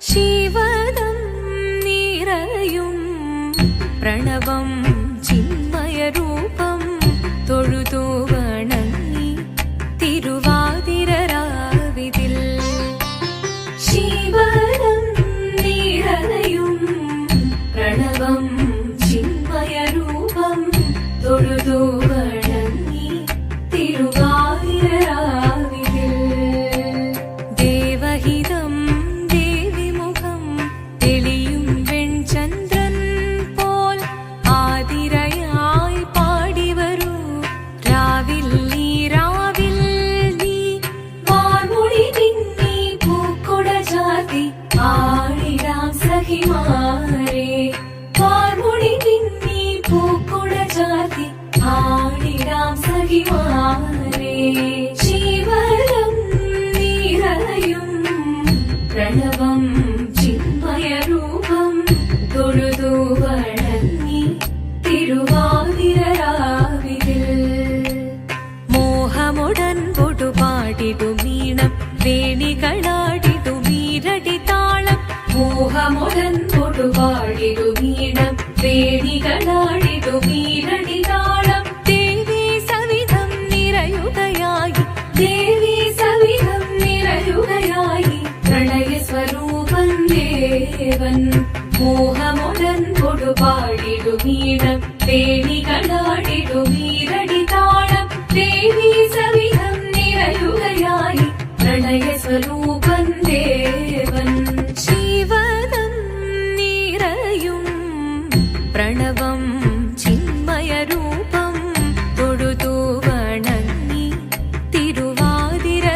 ശിവദം നിറയും പ്രണവം ചിന്മയരൂപം തൊഴുതു വണങ്ങി തിരുവാതിരരാവിതിൽ. ശിവദം നിറയും പ്രണവം ചിന്മയരൂപം തൊഴുതു വണങ്ങി തിരുവാതിരരാവിതിൽ. ദേവഹിതം ദേവിമുഖം തെളിയും വെൺചന്ദ്രൻ പോൽ ആതിരയായി പാടിവരൂ രാവിൽ നീ രാവിൽ നീ. വാർമുടി പിന്നി പൂക്കുട ചാർത്തി ആടിടാം സഖിമാരെ. വാർമുടി പിന്നി പൂക്കുട ചാർത്തി ആടിടാം സഖിമാരെ. ശിവദം നിറയും പ്രണവം ചിന്മയരൂപം തൊഴുതു വണങ്ങി തിരുവാതിരരാവിതിൽ. മോഹമുടൻ പൊടുപാടിടുമീണം വേണികളാടിടുമീരടി താളം. മോഹമുടൻ പൊടുപാടിടുമീണം വേണികളാടിടുമീരടി താളം. ദേവി സവിധം നിറയുകയായി ദേവി സവിധം നിറയുകയായി പ്രണയസ്വരൂപൻ ദേവൻ. മോഹമുടൻ കൊടുപാടിടുമീണം വേണികളാടിടുമീരടി താളം. ദേവി സവിധം നിറയുകയായി പ്രണയസ്വരൂപൻ ദേവൻ. ശിവദം നിറയും പ്രണവം ചിന്മയരൂപം തൊഴുതു വണങ്ങി തിരുവാതിരരാവിതിൽ.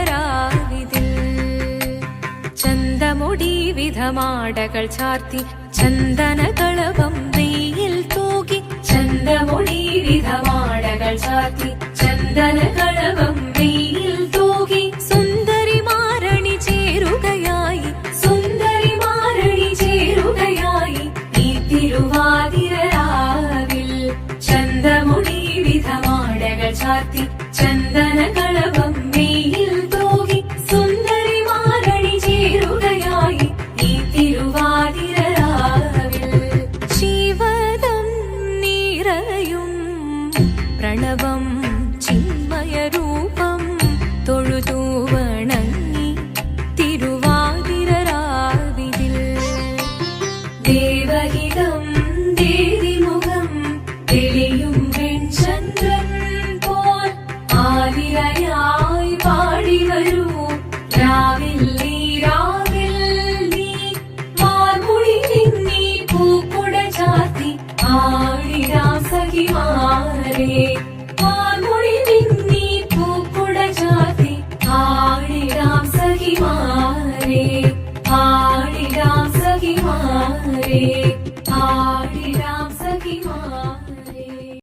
ചന്തമുടി വിധമാടകൾ ചാർത്തി ചന്ദനകളവം വെയിൽ തൂകി. ചന്തമുടി വിധമാടകൾ ചാർത്തി ചന്ദനകളവം വെയിൽ തൂകി. സുന്ദരിമാരണി ചേരുകയായി സുന്ദരിമാരണി ചേരുകയായി ഈ തിരുവാതിരരാവിൽ. ചന്തമുടി വിധമാടകൾ ചാർത്തി ചന്ദനകളവം വെയിൽ തൂകി. സുന്ദരിമാരണി ചേരുകയായി ഈ തിരുവാതിരരാവിൽ. ശിവദം നിറയും പ്രണവം ചിന്മയരൂപം തൊഴുതു വണങ്ങി തിരുവാതിരരാവിതിൽ. ദേവഹിതം ദേവിമുഖം തെളിയും വെൺചന്ദ്രൻ പോൽ ആതിരയായി പാടിവരൂ രാവിൽ നീ രാവിൽ നീ. വാർമുടി പിന്നി പൂക്കുട ചാർത്തി ആടിടാം സഖിമാരെ. വാർമുടി പിന്നി പൂക്കുട ചാർത്തി ആടിടാം സഖിമാരെ. ആടിടാം സഖിമാരെ.